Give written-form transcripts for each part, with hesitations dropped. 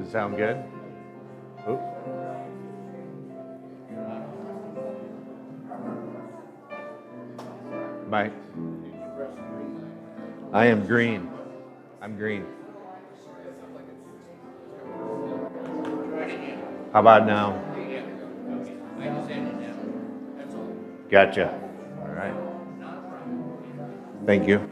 Does it sound good? Oop. My, I am green. I'm green. How about now? Gotcha. All right. Thank you.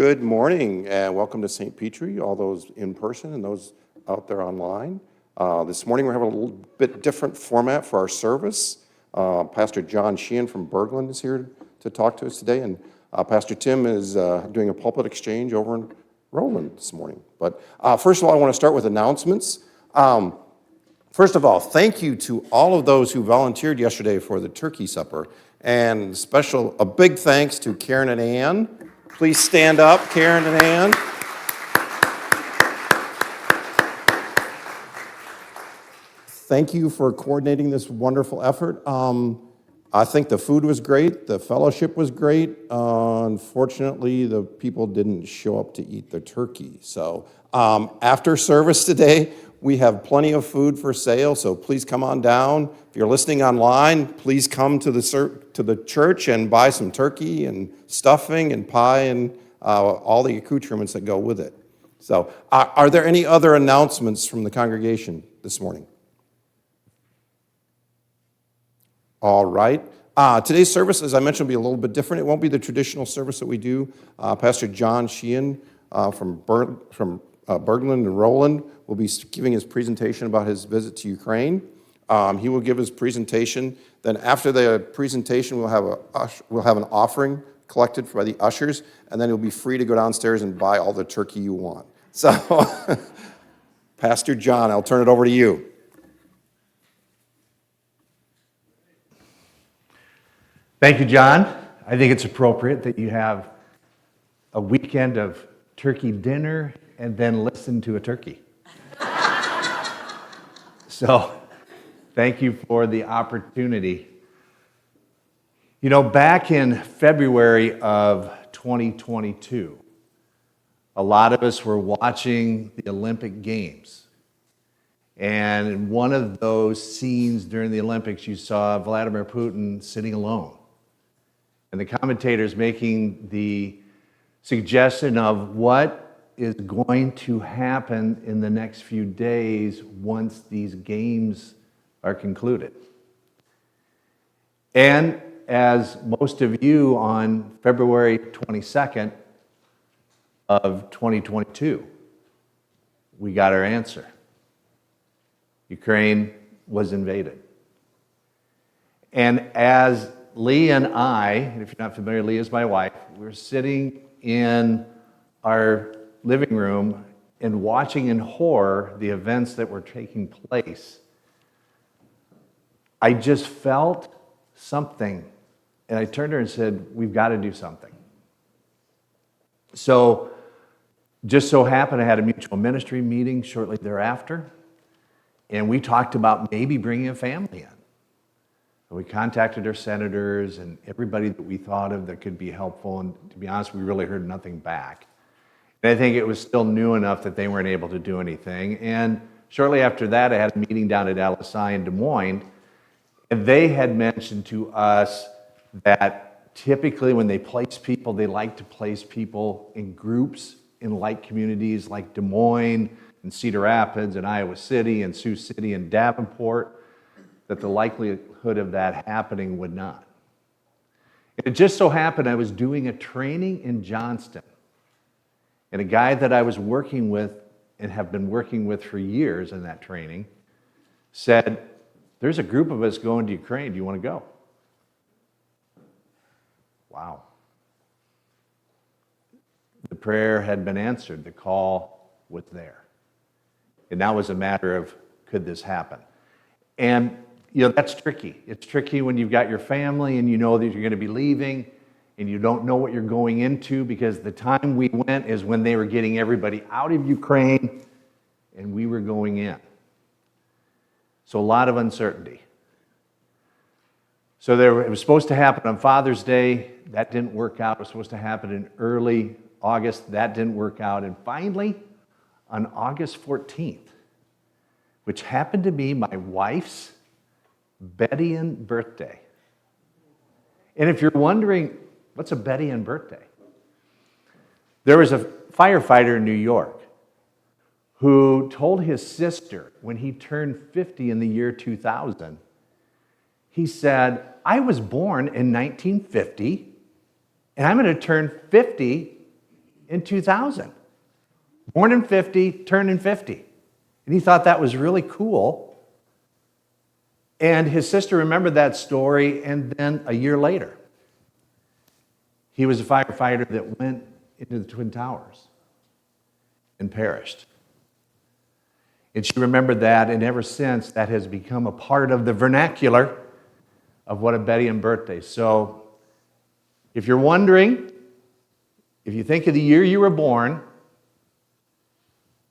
Good morning and welcome to St. Petri, all those in person and those out there online. This morning we're having a little bit different format for our service. Pastor John Sheehan from Berglund is here to talk to us today, and Pastor Tim is doing a pulpit exchange over in Rowland this morning. But first of all, I want to start with announcements. First of all, thank you to all of those who volunteered yesterday for the turkey supper, and a big thanks to Karen and Ann. Please stand up, Karen and Ann. Thank you for coordinating this wonderful effort. I think the food was great, the fellowship was great. Unfortunately, the people didn't show up to eat the turkey. So after service today, we have plenty of food for sale, so please come on down. If you're listening online, please come to the church and buy some turkey and stuffing and pie and all the accoutrements that go with it. So are there any other announcements from the congregation this morning? All right. Today's service, as I mentioned, will be a little bit different. It won't be the traditional service that we do. Pastor John Sheehan from Berglund and Rowland will be giving his presentation about his visit to Ukraine. He will give his presentation. Then after the presentation, we'll have an offering collected by the ushers, and then you'll be free to go downstairs and buy all the turkey you want. So, Pastor John, I'll turn it over to you. Thank you, John. I think it's appropriate that you have a weekend of turkey dinner and then listen to a turkey. So, thank you for the opportunity. You know, back in February of 2022, a lot of us were watching the Olympic Games. And in one of those scenes during the Olympics, you saw Vladimir Putin sitting alone. And the commentators making the suggestion of what is going to happen in the next few days once these games are concluded. And as most of you on February 22nd of 2022, we got our answer. Ukraine was invaded. And as Lee and I, if you're not familiar, Lee is my wife, we're sitting in our living room and watching in horror the events that were taking place. I just felt something, and I turned to her and said, we've got to do something. So, just so happened I had a mutual ministry meeting shortly thereafter, and we talked about maybe bringing a family in. We contacted our senators and everybody that we thought of that could be helpful, and to be honest, we really heard nothing back. And I think it was still new enough that they weren't able to do anything. And shortly after that, I had a meeting down at LSI in Des Moines, and they had mentioned to us that typically when they place people, they like to place people in groups in like communities like Des Moines and Cedar Rapids and Iowa City and Sioux City and Davenport, that the likelihood of that happening would not. It just so happened I was doing a training in Johnston, and a guy that I was working with and have been working with for years in that training said, there's a group of us going to Ukraine. Do you want to go? Wow. The prayer had been answered. The call was there. And now was a matter of, could this happen? And you know, that's tricky. It's tricky when you've got your family and you know that you're going to be leaving and you don't know what you're going into, because the time we went is when they were getting everybody out of Ukraine and we were going in. So a lot of uncertainty. So it was supposed to happen on Father's Day. That didn't work out. It was supposed to happen in early August. That didn't work out. And finally, on August 14th, which happened to be my wife's Betty-Ann birthday. And if you're wondering, what's a Betty-Ann birthday? There was a firefighter in New York who told his sister when he turned 50 in the year 2000, he said, I was born in 1950, and I'm going to turn 50 in 2000. Born in 50, turning 50. And he thought that was really cool. And his sister remembered that story, and then a year later, he was a firefighter that went into the Twin Towers and perished. And she remembered that, and ever since, that has become a part of the vernacular of what a Betty and birthday. So, if you're wondering, if you think of the year you were born,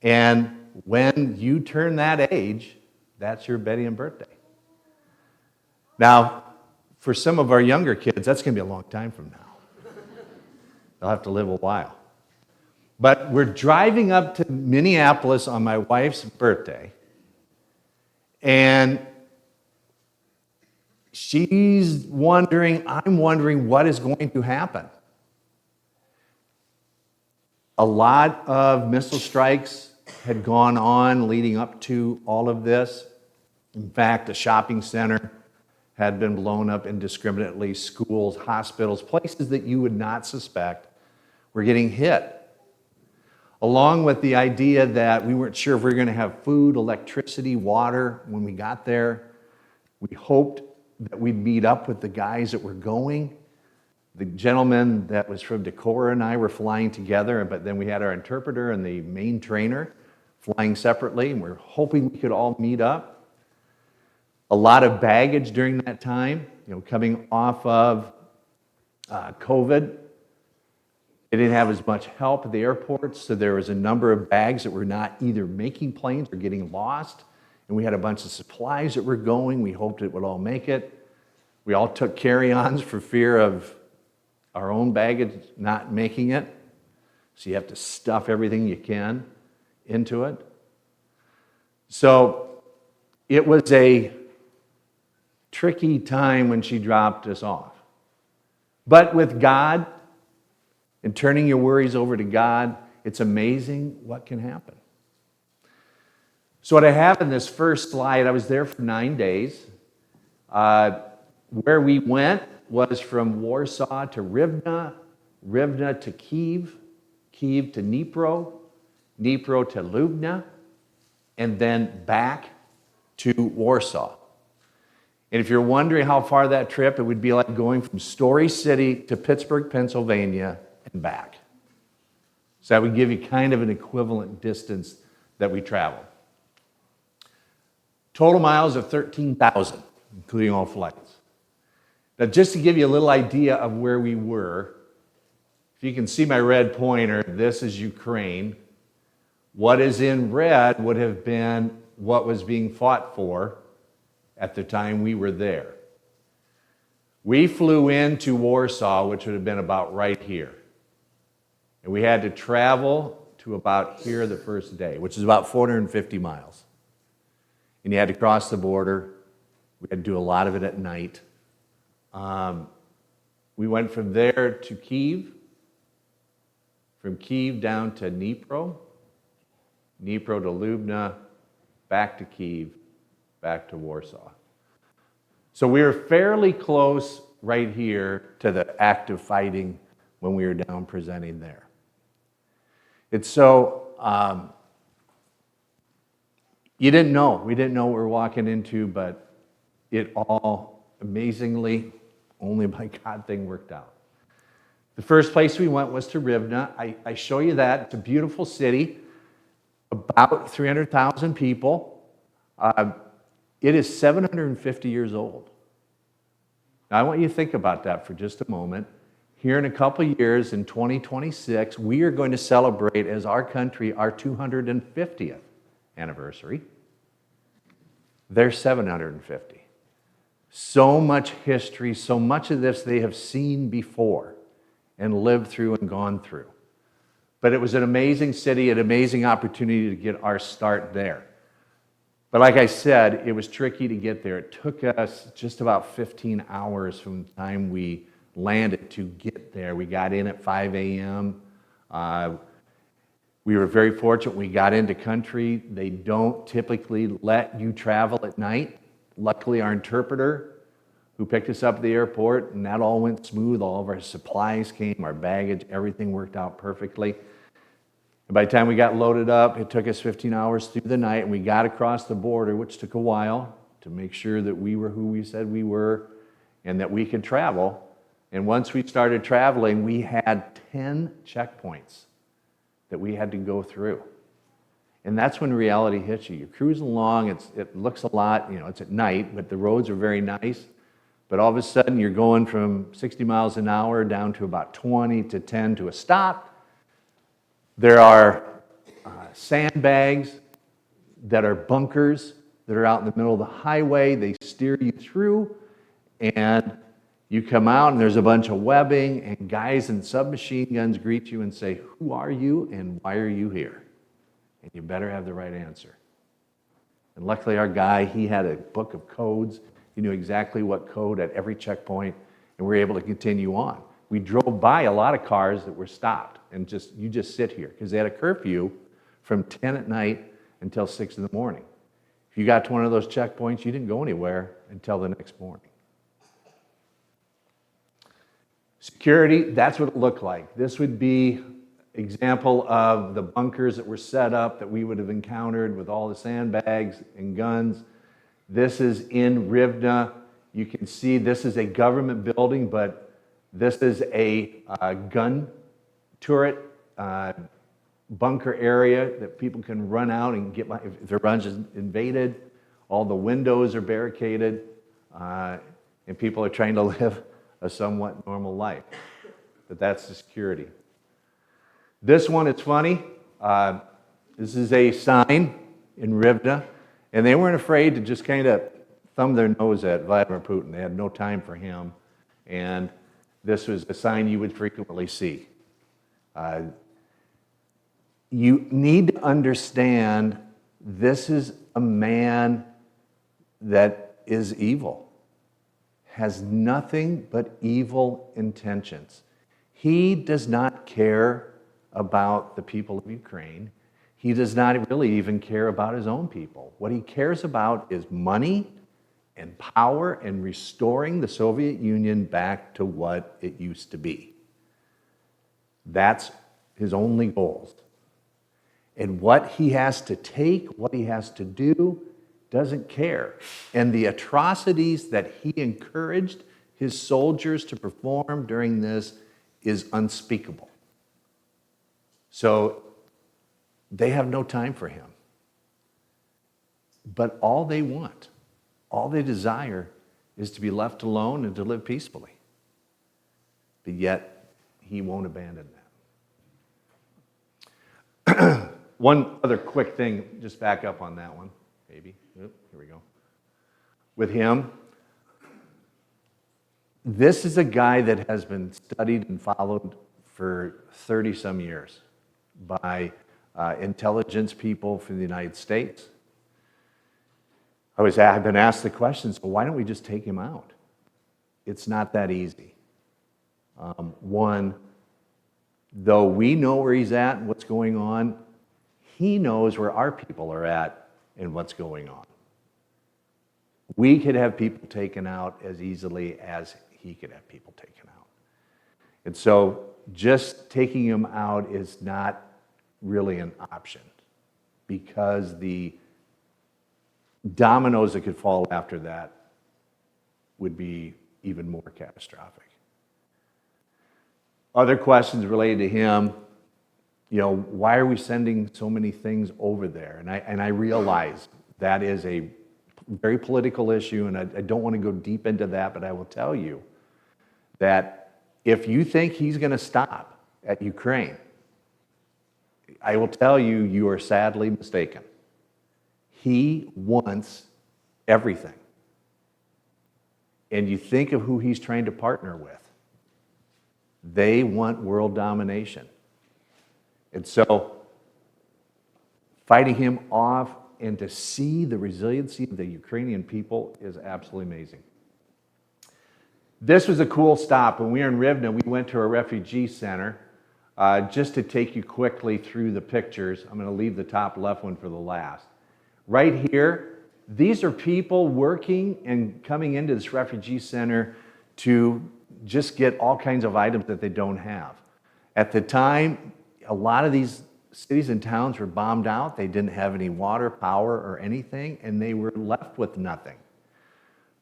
and when you turn that age, that's your Betty and birthday. Now, for some of our younger kids, that's going to be a long time from now. They'll have to live a while. But we're driving up to Minneapolis on my wife's birthday, and she's wondering, I'm wondering what is going to happen. A lot of missile strikes had gone on leading up to all of this. In fact, a shopping center had been blown up indiscriminately. Schools, hospitals, places that you would not suspect were getting hit. Along with the idea that we weren't sure if we were going to have food, electricity, water when we got there. We hoped that we'd meet up with the guys that were going. The gentleman that was from Decorah and I were flying together, but then we had our interpreter and the main trainer flying separately, and we're hoping we could all meet up. A lot of baggage during that time, coming off of COVID. They didn't have as much help at the airports, so there was a number of bags that were not either making planes or getting lost, and we had a bunch of supplies that were going. We hoped it would all make it. We all took carry-ons for fear of our own baggage not making it, so you have to stuff everything you can into it. So it was a tricky time when she dropped us off. But with God, and turning your worries over to God, it's amazing what can happen. So what I have in this first slide, I was there for 9 days. Where we went was from Warsaw to Rivne, Rivne to Kyiv, Kyiv to Dnipro, Dnipro to Lubna, and then back to Warsaw. And if you're wondering how far that trip, it would be like going from Story City to Pittsburgh, Pennsylvania, and back. So that would give you kind of an equivalent distance that we traveled. Total miles of 13,000, including all flights. Now, just to give you a little idea of where we were, if you can see my red pointer, this is Ukraine. What is in red would have been what was being fought for at the time we were there. We flew into Warsaw, which would have been about right here. And we had to travel to about here the first day, which is about 450 miles. And you had to cross the border. We had to do a lot of it at night. We went from there to Kyiv, from Kyiv down to Dnipro, Dnipro to Lubna, back to Kyiv, back to Warsaw. So we were fairly close right here to the active fighting when we were down presenting there. It's so, we didn't know what we were walking into, but it all amazingly, only by God thing worked out. The first place we went was to Rivne. I show you that. It's a beautiful city, about 300,000 people. It is 750 years old. Now, I want you to think about that for just a moment. Here in a couple years, in 2026, we are going to celebrate as our country our 250th anniversary. They're 750. So much history, so much of this they have seen before and lived through and gone through. But it was an amazing city, an amazing opportunity to get our start there. But like I said, it was tricky to get there. It took us just about 15 hours from the time we landed to get there. We got in at 5 a.m. We were very fortunate. We got into country. They don't typically let you travel at night. Luckily, our interpreter, who picked us up at the airport, and that all went smooth. All of our supplies came, our baggage, everything worked out perfectly. And by the time we got loaded up, it took us 15 hours through the night, and we got across the border, which took a while to make sure that we were who we said we were and that we could travel. And once we started traveling, we had 10 checkpoints that we had to go through. And that's when reality hits you. You're cruising along, it looks a lot, it's at night, but the roads are very nice. But all of a sudden, you're going from 60 miles an hour down to about 20 to 10 to a stop. There are sandbags that are bunkers that are out in the middle of the highway. They steer you through, and you come out, and there's a bunch of webbing, and guys in submachine guns greet you and say, "Who are you, and why are you here?" And you better have the right answer. And luckily, our guy, he had a book of codes. He knew exactly what code at every checkpoint, and we were able to continue on. We drove by a lot of cars that were stopped, and you just sit here, because they had a curfew from 10 at night until 6 in the morning. If you got to one of those checkpoints, you didn't go anywhere until the next morning. Security, that's what it looked like. This would be example of the bunkers that were set up that we would have encountered with all the sandbags and guns. This is in Rivne. You can see this is a government building, but this is a gun turret bunker area that people can run out and get by. If their bunch is invaded, all the windows are barricaded, and people are trying to live a somewhat normal life. But that's the security. This one, it's funny. This is a sign in Rivne, and they weren't afraid to just kind of thumb their nose at Vladimir Putin. They had no time for him, and this was a sign you would frequently see. You need to understand this is a man that is evil, has nothing but evil intentions. He does not care about the people of Ukraine. He does not really even care about his own people. What he cares about is money and power and restoring the Soviet Union back to what it used to be. That's his only goals. And what he has to take, what he has to do, doesn't care. And the atrocities that he encouraged his soldiers to perform during this is unspeakable. So they have no time for him. But all they want, all they desire, is to be left alone and to live peacefully. But yet, he won't abandon that. One other quick thing, just back up on that one, maybe. Oop, here we go. With him, this is a guy that has been studied and followed for 30-some years by intelligence people from the United States. I've been asked the question, so why don't we just take him out? It's not that easy. One, though we know where he's at and what's going on, he knows where our people are at and what's going on. We could have people taken out as easily as he could have people taken out. And so just taking him out is not really an option, because the dominoes that could fall after that would be even more catastrophic. Other questions related to him, why are we sending so many things over there? And I realize that is a very political issue, and I don't want to go deep into that, but I will tell you that if you think he's going to stop at Ukraine, I will tell you, you are sadly mistaken. He wants everything. And you think of who he's trying to partner with. They want world domination. And so, fighting him off and to see the resiliency of the Ukrainian people is absolutely amazing. This was a cool stop. When we were in Rivne, we went to a refugee center. Just to take you quickly through the pictures, I'm going to leave the top left one for the last. Right here, these are people working and coming into this refugee center to just get all kinds of items that they don't have. At the time, a lot of these cities and towns were bombed out. They didn't have any water, power, or anything, and they were left with nothing.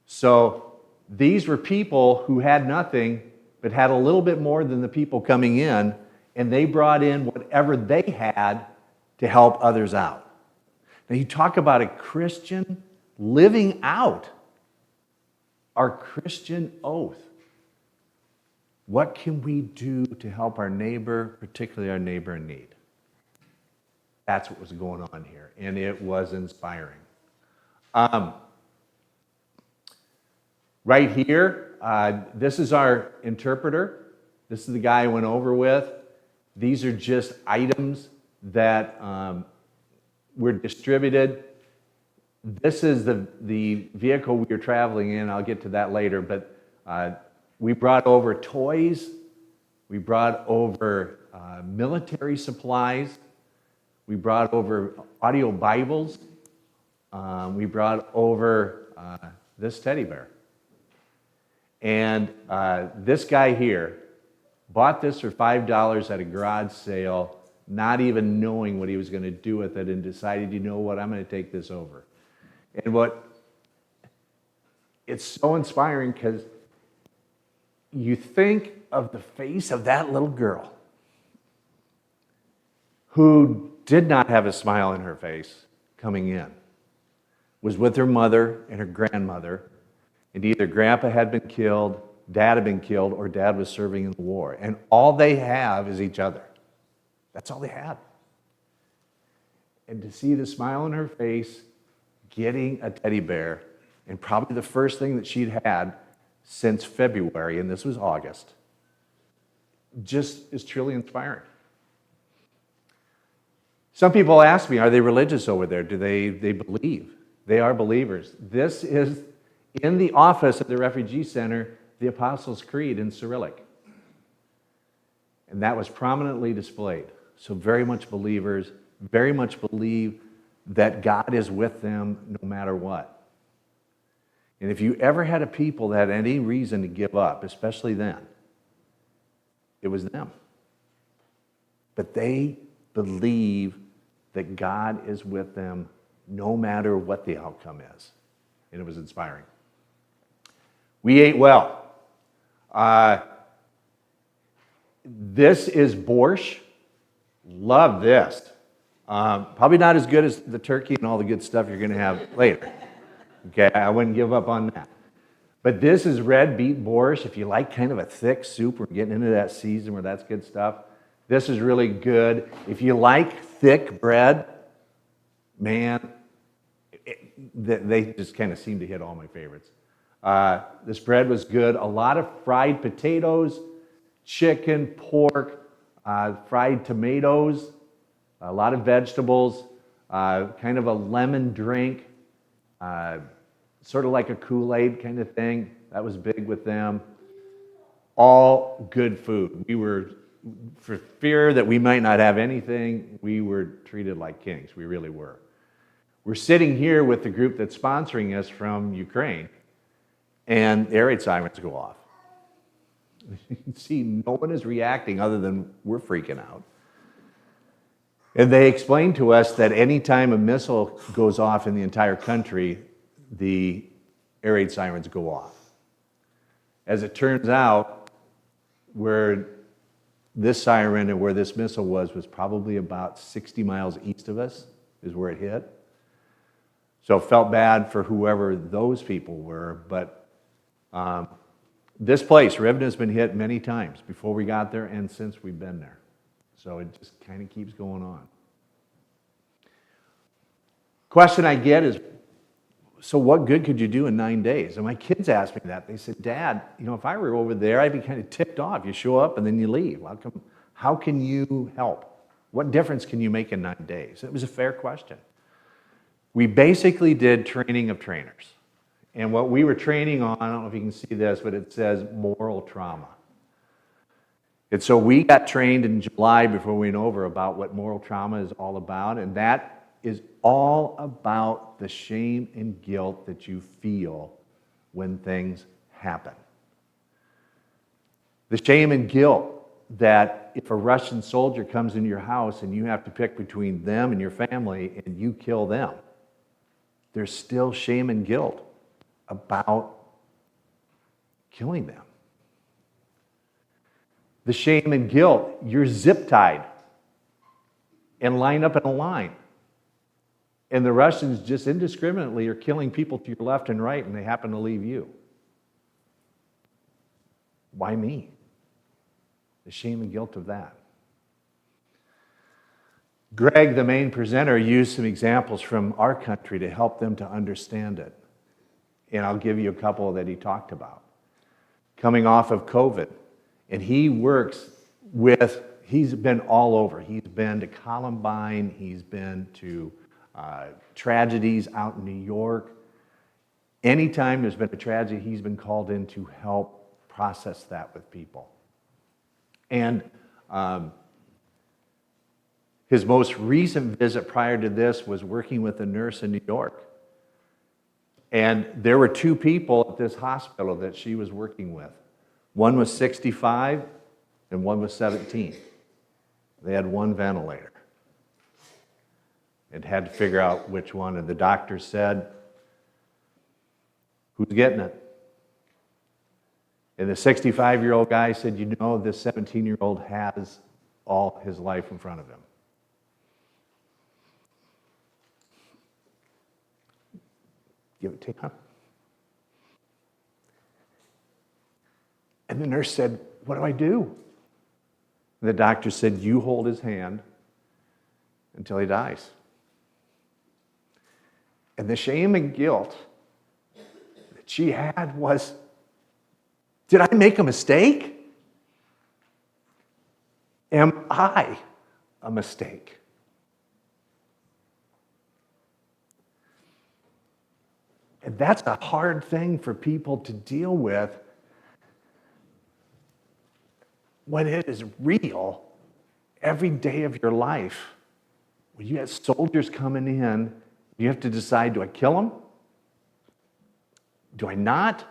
So these were people who had nothing, but had a little bit more than the people coming in, and they brought in whatever they had to help others out. Now, you talk about a Christian living out our Christian oath. What can we do to help our neighbor, particularly our neighbor in need? That's what was going on here, and it was inspiring. Right here, this is our interpreter. This is the guy I went over with. These are just items that were distributed. This is the vehicle we were traveling in. I'll get to that later, but we brought over toys. We brought over military supplies. We brought over audio Bibles. We brought over this teddy bear. And this guy here bought this for $5 at a garage sale, not even knowing what he was going to do with it, and decided, you know what, I'm going to take this over. And it's so inspiring because you think of the face of that little girl who did not have a smile in her face coming in, was with her mother and her grandmother, and either grandpa had been killed, dad had been killed, or dad was serving in the war. And all they have is each other. That's all they had. And to see the smile on her face, getting a teddy bear, and probably the first thing that she'd had since February, and this was August, just is truly inspiring. Some people ask me, are they religious over there? Do they believe? They are believers. This is in the office of the Refugee Center, the Apostles' Creed in Cyrillic. And that was prominently displayed. So very much believers, very much believe that God is with them no matter what. And if you ever had a people that had any reason to give up, especially then, it was them. But they believe that God is with them no matter what the outcome is. And it was inspiring. We ate well. This is borscht. Love this. Probably not as good as the turkey and all the good stuff you're going to have later. Okay, I wouldn't give up on that. But this is red beet borscht. If you like kind of a thick soup, we're getting into that season where that's good stuff. This is really good. If you like thick bread, man, they just kind of seem to hit all my favorites. This bread was good. A lot of fried potatoes, chicken, pork, fried tomatoes, a lot of vegetables, kind of a lemon drink, sort of like a Kool-Aid kind of thing. That was big with them. All good food. We were, for fear that we might not have anything, we were treated like kings. We really were. We're sitting here with the group that's sponsoring us from Ukraine, and the air raid sirens go off. You can see no one is reacting other than we're freaking out. And they explained to us that any time a missile goes off in the entire country, the air raid sirens go off. As it turns out, where this siren and where this missile was probably about 60 miles east of us, is where it hit. So felt bad for whoever those people were, but this place, Rivne, has been hit many times before we got there and since we've been there. So it just kind of keeps going on. Question I get is, so what good could you do in 9 days? And my kids asked me that. They said, Dad, if I were over there, I'd be kind of ticked off. You show up and then you leave. How can you help? What difference can you make in 9 days? It was a fair question. We basically did training of trainers. And what we were training on, I don't know if you can see this, but it says moral trauma. And so we got trained in July before we went over about what moral trauma is all about, and that is all about the shame and guilt that you feel when things happen. The shame and guilt that if a Russian soldier comes into your house and you have to pick between them and your family and you kill them, there's still shame and guilt about killing them. The shame and guilt, you're zip tied and lined up in a line. And the Russians just indiscriminately are killing people to your left and right, and they happen to leave you. Why me? The shame and guilt of that. Greg, the main presenter, used some examples from our country to help them to understand it. And I'll give you a couple that he talked about. Coming off of COVID, and he works with, he's been all over. He's been to Columbine, he's been to tragedies out in New York. Anytime there's been a tragedy, he's been called in to help process that with people. And his most recent visit prior to this was working with a nurse in New York. And there were two people at this hospital that she was working with. One was 65 and one was 17. They had one ventilator and had to figure out which one. And the doctor said, "Who's getting it?" And the 65-year-old guy said, "You know, this 17-year-old has all his life in front of him." Give it to him. And the nurse said, "What do I do?" And the doctor said, "You hold his hand until he dies." And the shame and guilt that she had was, did I make a mistake? Am I a mistake? And that's a hard thing for people to deal with when it is real every day of your life. When you have soldiers coming in, you have to decide, do I kill them? Do I not?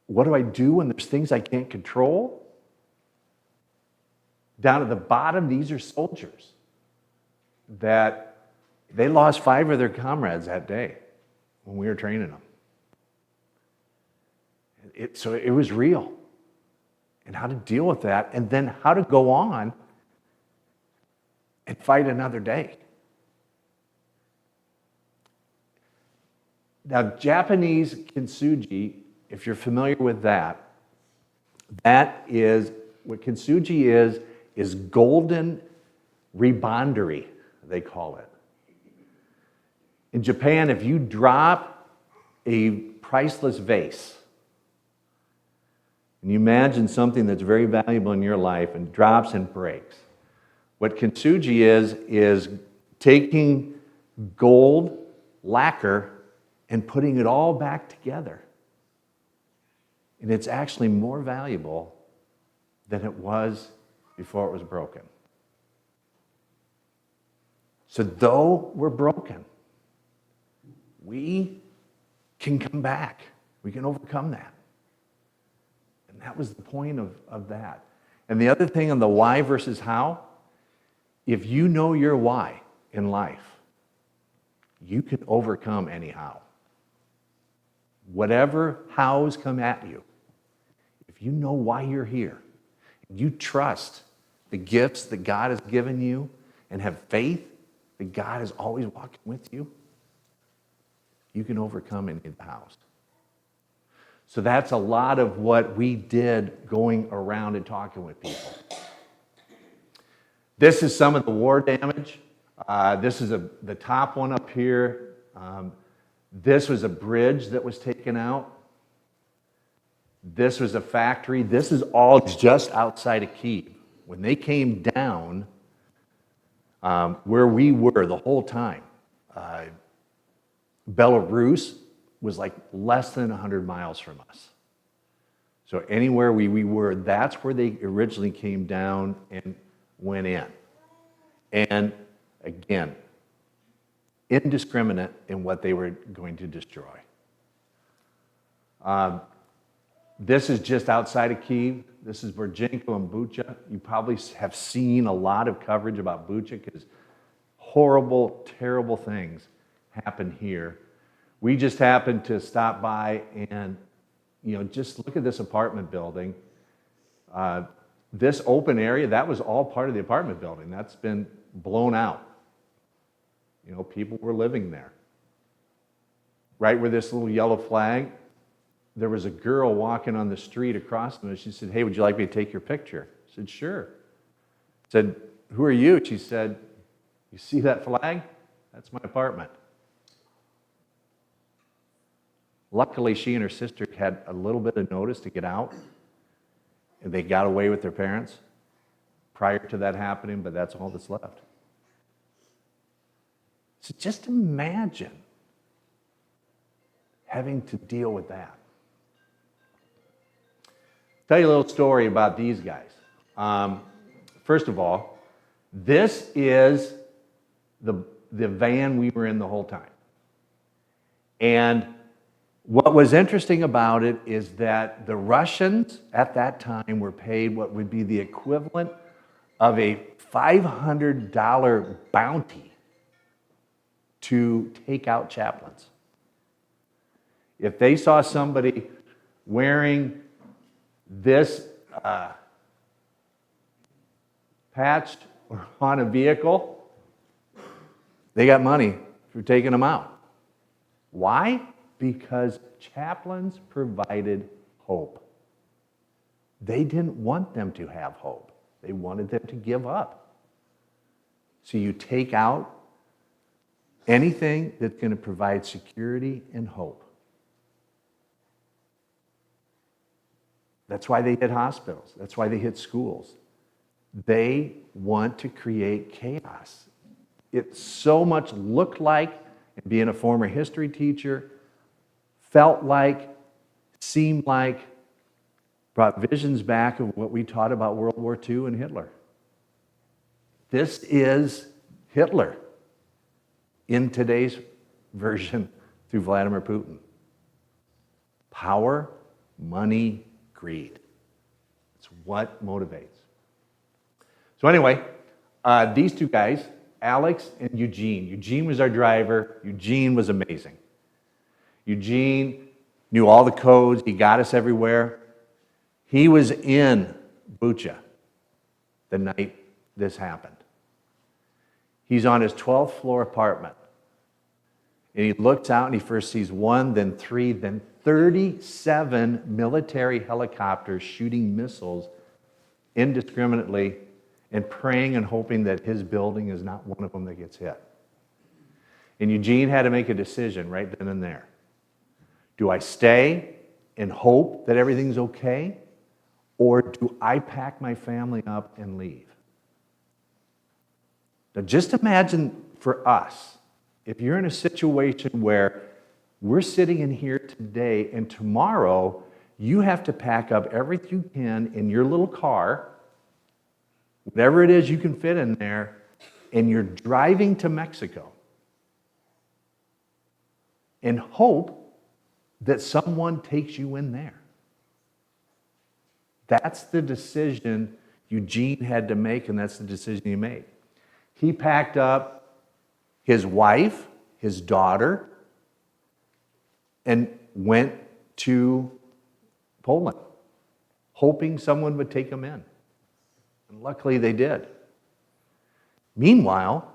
What do I do when there's things I can't control? Down at the bottom, these are soldiers that they lost 5 of their comrades that day when we were training them. So it was real. And how to deal with that, and then how to go on and fight another day. Now, Japanese kintsugi, if you're familiar with that, that is, what kintsugi is golden ribandori, they call it. In Japan, if you drop a priceless vase, and you imagine something that's very valuable in your life and drops and breaks, what kintsugi is taking gold lacquer and putting it all back together. And it's actually more valuable than it was before it was broken. So though we're broken, we can come back. We can overcome that. And that was the point of that. And the other thing on the why versus how, if you know your why in life, you can overcome any how. Whatever hows come at you, if you know why you're here, you trust the gifts that God has given you and have faith that God is always walking with you, you can overcome any of the hows. So that's a lot of what we did going around and talking with people. This is some of the war damage. This is the top one up here. This was a bridge that was taken out. This was a factory. This is all just outside of Kyiv. When they came down where we were the whole time, Belarus was like less than 100 miles from us. So anywhere we were, that's where they originally came down and went in. And again, indiscriminate in what they were going to destroy. This is just outside of Kyiv. This is Borjenko and Bucha. You probably have seen a lot of coverage about Bucha because horrible, terrible things happen here. We just happened to stop by and, just look at this apartment building. This open area, that was all part of the apartment building. That's been blown out. People were living there. Right where this little yellow flag, there was a girl walking on the street across from us. She said, "Hey, would you like me to take your picture?" I said, "Sure." I said, "Who are you?" She said, "You see that flag? That's my apartment." Luckily, she and her sister had a little bit of notice to get out, and they got away with their parents prior to that happening, but that's all that's left. So just imagine having to deal with that. Tell you a little story about these guys. First of all, this is the van we were in the whole time. And what was interesting about it is that the Russians at that time were paid what would be the equivalent of a $500 bounty to take out chaplains. If they saw somebody wearing this patched or on a vehicle, they got money for taking them out. Why? Because chaplains provided hope. They didn't want them to have hope. They wanted them to give up. So you take out anything that's going to provide security and hope. That's why they hit hospitals. That's why they hit schools. They want to create chaos. It so much looked like, and being a former history teacher, felt like, seemed like, brought visions back of what we taught about World War II and Hitler. This is Hitler in today's version through Vladimir Putin. Power, money, greed. It's what motivates. So anyway, these two guys, Alex and Eugene. Eugene was our driver. Eugene was amazing. Eugene knew all the codes. He got us everywhere. He was in Bucha the night this happened. He's on his 12th floor apartment. And he looks out and he first sees 1, then 3, then 37 military helicopters shooting missiles indiscriminately and praying and hoping that his building is not one of them that gets hit. And Eugene had to make a decision right then and there. Do I stay and hope that everything's okay? Or do I pack my family up and leave? Now just imagine for us, if you're in a situation where we're sitting in here today and tomorrow you have to pack up everything you can in your little car, whatever it is you can fit in there, and you're driving to Mexico and hope that someone takes you in there. That's the decision Eugene had to make, and that's the decision he made. He packed up his wife, his daughter, and went to Poland, hoping someone would take him in. And luckily they did. Meanwhile,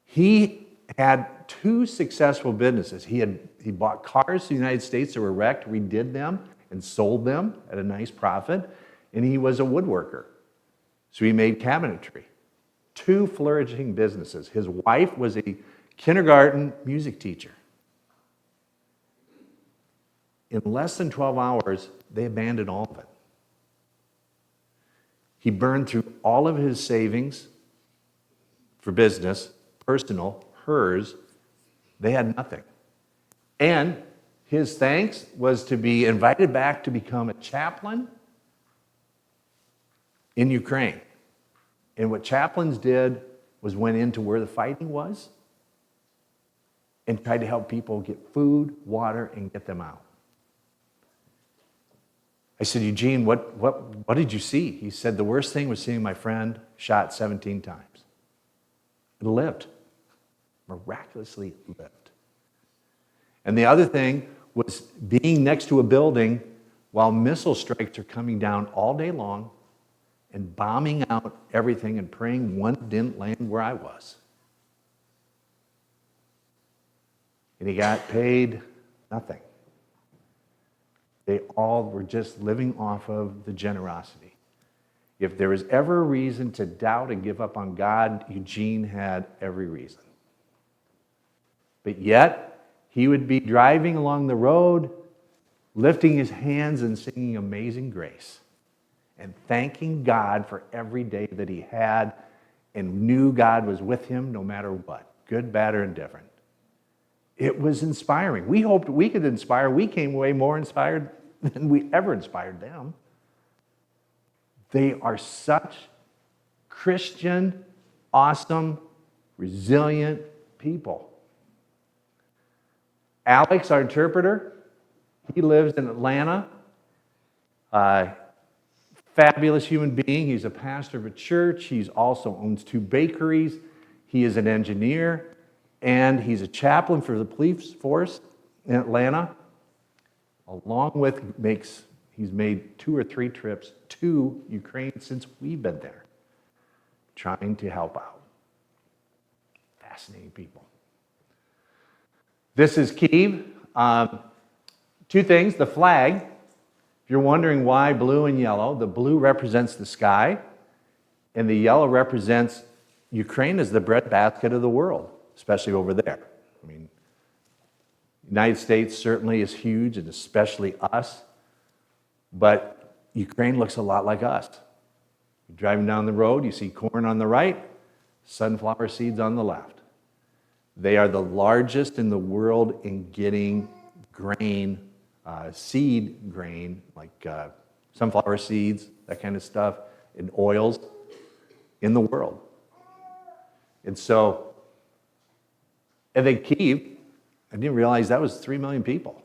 he had 2 successful businesses. He bought cars to the United States that were wrecked, redid them, and sold them at a nice profit. And he was a woodworker. So he made cabinetry. 2 flourishing businesses. His wife was a kindergarten music teacher. In less than 12 hours, they abandoned all of it. He burned through all of his savings for business, personal, hers. They had nothing. And his thanks was to be invited back to become a chaplain in Ukraine. And what chaplains did was went into where the fighting was and tried to help people get food, water, and get them out. I said, Eugene, what did you see? He said, the worst thing was seeing my friend shot 17 times. It lived, miraculously lived. And the other thing was being next to a building while missile strikes are coming down all day long and bombing out everything and praying one didn't land where I was. And he got paid nothing. They all were just living off of the generosity. If there was ever a reason to doubt and give up on God, Eugene had every reason. But yet, he would be driving along the road, lifting his hands and singing Amazing Grace, and thanking God for every day that he had, and knew God was with him no matter what, good, bad, or indifferent. It was inspiring. We hoped we could inspire. We came away more inspired than we ever inspired them. They are such Christian, awesome, resilient people. Alex, our interpreter, he lives in Atlanta. Fabulous human being. He's a pastor of a church. He also owns 2 bakeries. He is an engineer, and he's a chaplain for the police force in Atlanta. Along with, he's made 2 or 3 trips to Ukraine since we've been there, trying to help out. Fascinating people. This is Kyiv. 2 things. The flag, if you're wondering why blue and yellow, the blue represents the sky, and the yellow represents Ukraine as the breadbasket of the world, especially over there. I mean, the United States certainly is huge, and especially us, but Ukraine looks a lot like us. You're driving down the road, you see corn on the right, sunflower seeds on the left. They are the largest in the world in getting grain, seed grain, like sunflower seeds, that kind of stuff, and oils in the world. And so, and then Kyiv, I didn't realize that was 3 million people.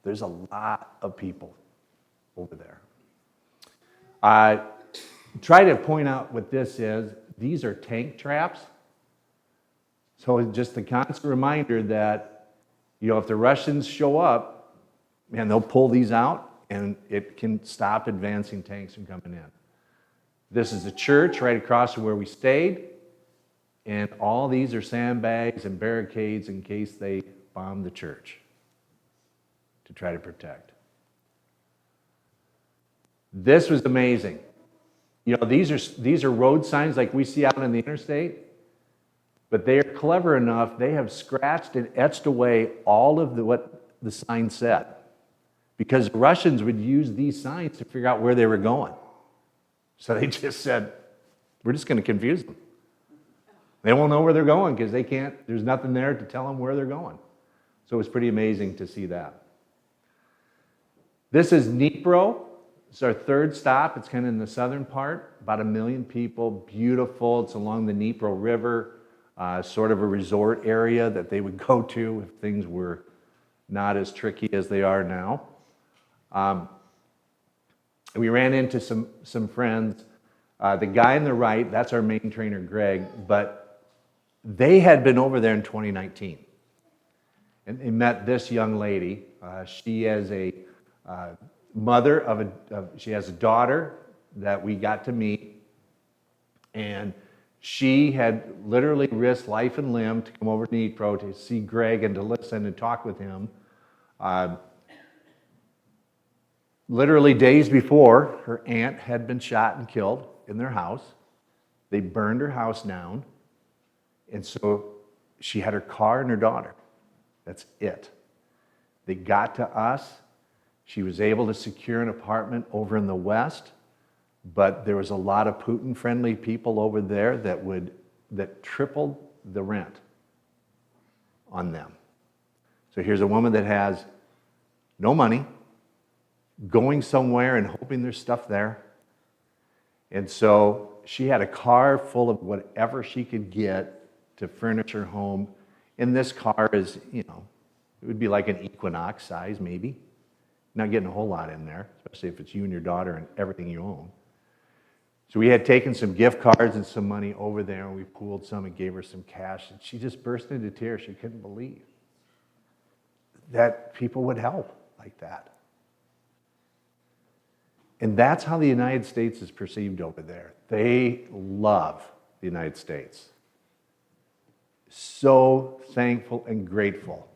There's a lot of people over there. I try to point out what this is. These are tank traps. So it's just a constant reminder that, if the Russians show up, man, they'll pull these out and it can stop advancing tanks from coming in. This is the church right across from where we stayed. And all these are sandbags and barricades in case they bomb the church to try to protect. This was amazing. These are road signs like we see out on the interstate, but they are clever enough. They have scratched and etched away all of what the sign said, because the Russians would use these signs to figure out where they were going. So they just said, we're just going to confuse them. They won't know where they're going because there's nothing there to tell them where they're going. So it was pretty amazing to see that. This is Dnipro. It's our 3rd stop. It's kind of in the southern part, about 1 million people, beautiful. It's along the Dnipro River, sort of a resort area that they would go to if things were not as tricky as they are now. We ran into some friends. The guy on the right, that's our main trainer, Greg, but they had been over there in 2019, and they met this young lady. She is a mother she has a daughter that we got to meet, and she had literally risked life and limb to come over to Dnipro to see Greg and to listen and talk with him. Literally days before, her aunt had been shot and killed in their house. They burned her house down. And so she had her car and her daughter. That's it. They got to us. She was able to secure an apartment over in the west, but there was a lot of Putin-friendly people over there that tripled the rent on them. So here's a woman that has no money, going somewhere and hoping there's stuff there. And so she had a car full of whatever she could get to furnish her home. And this car is, it would be like an Equinox size maybe. Not getting a whole lot in there, especially if it's you and your daughter and everything you own. So we had taken some gift cards and some money over there, and we pooled some and gave her some cash, and she just burst into tears. She couldn't believe that people would help like that. And that's how the United States is perceived over there. They love the United States. So thankful and grateful.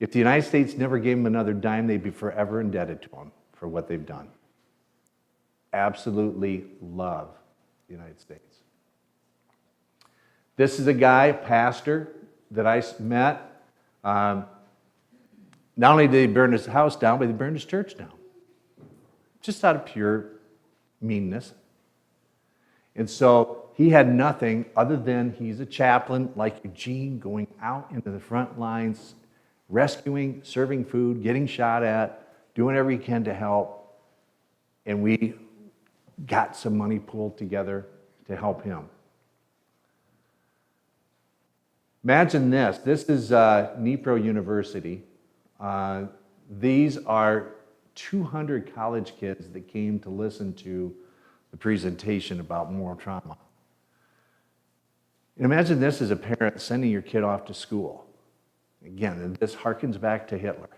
If the United States never gave them another dime, they'd be forever indebted to them for what they've done. Absolutely love the United States. This is a guy, pastor, that I met. Not only did he burn his house down, but he burned his church down. Just out of pure meanness. And so he had nothing other than he's a chaplain like Eugene, going out into the front lines, rescuing, serving food, getting shot at, doing whatever he can to help. And we got some money pooled together to help him. Imagine this. This is Dnipro University. These are 200 college kids that came to listen to the presentation about moral trauma. And imagine this as a parent sending your kid off to school. Again, this harkens back to Hitler.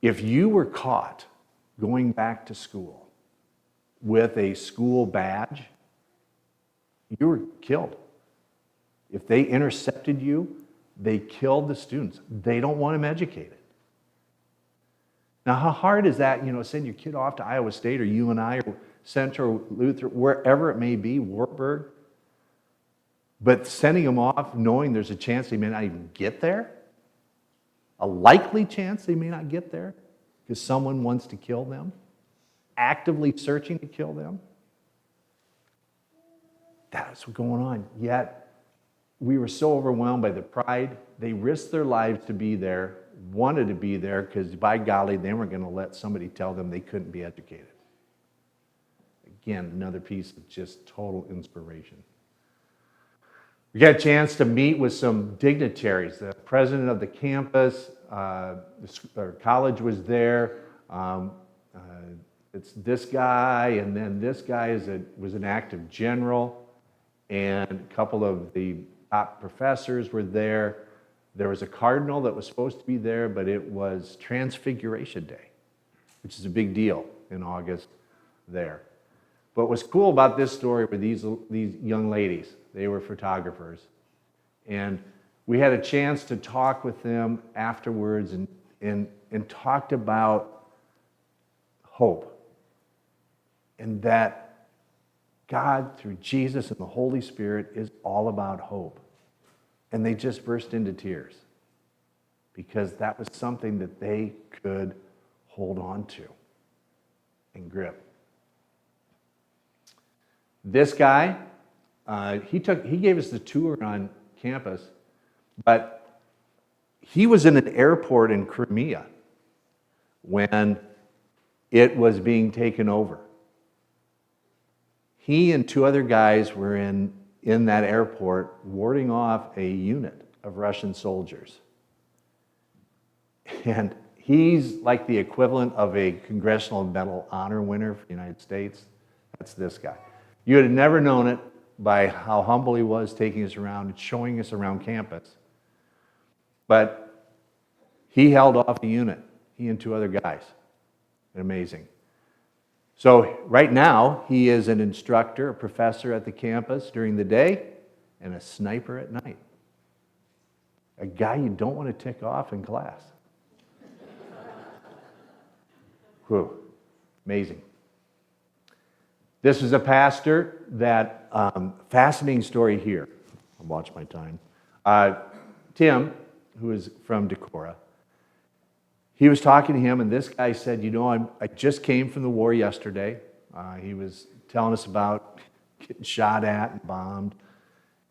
If you were caught going back to school with a school badge, you were killed. If they intercepted you, they killed the students. They don't want them educated. Now, how hard is that, send your kid off to Iowa State or UNI or Central Luther, wherever it may be, Wartburg, but sending them off knowing there's a chance they may not even get there? A likely chance they may not get there because someone wants to kill them, actively searching to kill them? That's what's going on. Yet, we were so overwhelmed by the pride. They risked their lives to be there, wanted to be there, because by golly, they weren't going to let somebody tell them they couldn't be educated. Again, another piece of just total inspiration. We got a chance to meet with some dignitaries. The president of the campus, our college was there. It's this guy, and then this guy was an active general, and a couple of the top professors were there. There was a cardinal that was supposed to be there, but it was Transfiguration Day, which is a big deal in August there. But what was cool about this story were these young ladies. They were photographers. And we had a chance to talk with them afterwards and talked about hope. And that God, through Jesus and the Holy Spirit, is all about hope. And they just burst into tears because that was something that they could hold on to and grip. This guy, he gave us the tour on campus, but he was in an airport in Crimea when it was being taken over. He and two other guys were in that airport warding off a unit of Russian soldiers. And he's like the equivalent of a Congressional Medal Honor winner for the United States. That's this guy. You would have never known it by how humble he was taking us around and showing us around campus. But he held off a unit, he and two other guys. Amazing. So right now, he is an instructor, a professor at the campus during the day, and a sniper at night. A guy you don't want to tick off in class. Whew, amazing. This is a pastor that, fascinating story here. I'll watch my time. Tim, who is from Decorah, he was talking to him, and this guy said, I just came from the war yesterday. He was telling us about getting shot at and bombed,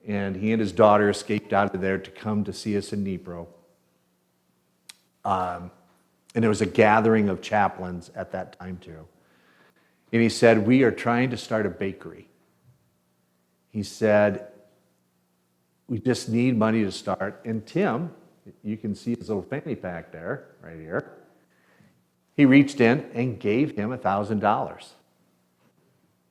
and he and his daughter escaped out of there to come to see us in Dnipro. And there was a gathering of chaplains at that time, too. And he said, we are trying to start a bakery. He said, we just need money to start. And Tim, you can see his little fanny pack there, right here. He reached in and gave him $1,000.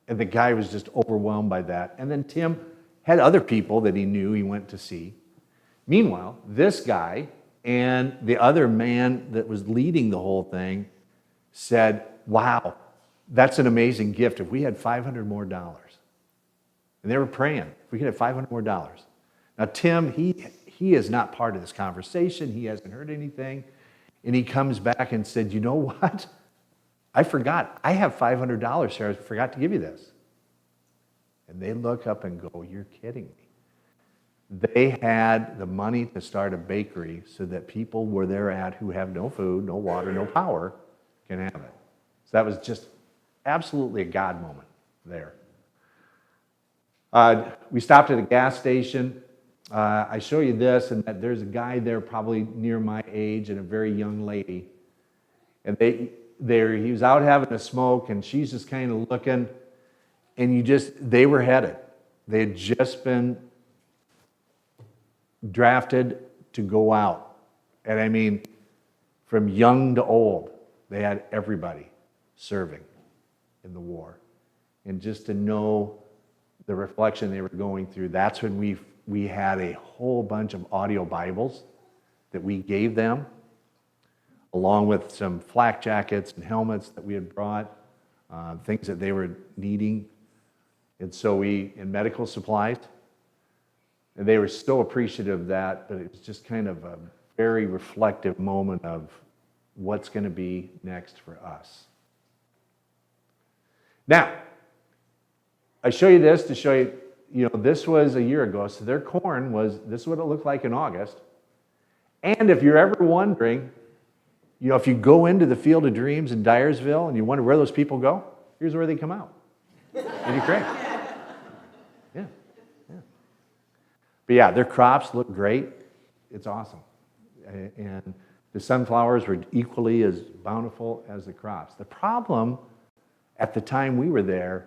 And the guy was just overwhelmed by that. And then Tim had other people that he knew he went to see. Meanwhile, this guy and the other man that was leading the whole thing said, wow, that's an amazing gift. If we had $500 more. And they were praying, if we could have $500 more. Now, Tim, he is not part of this conversation. He hasn't heard anything. And he comes back and said, you know what? I forgot. I have $500 here. I forgot to give you this. And they look up and go, you're kidding me. They had the money to start a bakery so that people where they're at who have no food, no water, no power can have it. So that was just absolutely a God moment there. We stopped at a gas station. I show you this, and that there's a guy there probably near my age and a very young lady. And he was out having a smoke, and she's just kind of looking, and they were headed. They had just been drafted to go out. And I mean, from young to old, they had everybody serving in the war. And just to know the reflection they were going through, that's when we had a whole bunch of audio Bibles that we gave them, along with some flak jackets and helmets that we had brought, things that they were needing. And so in medical supplies, and they were so appreciative of that, but it was just kind of a very reflective moment of what's going to be next for us. Now, I show you this to show you, this was a year ago, so their corn this is what it looked like in August. And if you're ever wondering, if you go into the Field of Dreams in Dyersville and you wonder where those people go, here's where they come out. In Ukraine. Yeah. But yeah, their crops look great. It's awesome. And the sunflowers were equally as bountiful as the crops. The problem at the time we were there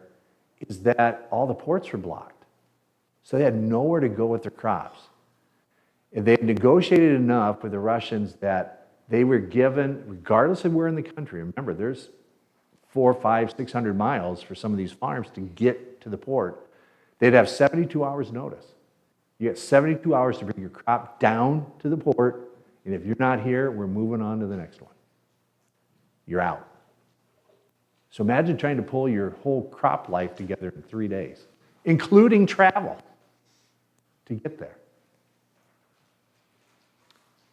is that all the ports were blocked. So they had nowhere to go with their crops. And they had negotiated enough with the Russians that they were given, regardless of where in the country, remember, there's 400, 500, 600 miles for some of these farms to get to the port. They'd have 72 hours notice. You get 72 hours to bring your crop down to the port, and if you're not here, we're moving on to the next one. You're out. So imagine trying to pull your whole crop life together in 3 days, including travel to get there.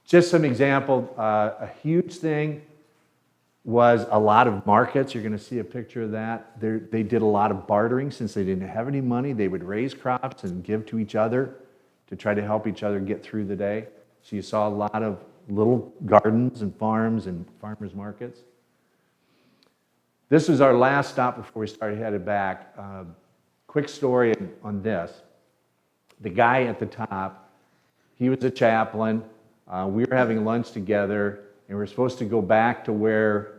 Just some example, a huge thing was a lot of markets. You're going to see a picture of that. They did a lot of bartering. Since they didn't have any money, they would raise crops and give to each other to try to help each other get through the day. So you saw a lot of little gardens and farms and farmers markets. This was our last stop before we started headed back. Quick story on this. The guy at the top, he was a chaplain. We were having lunch together, and we were supposed to go back to where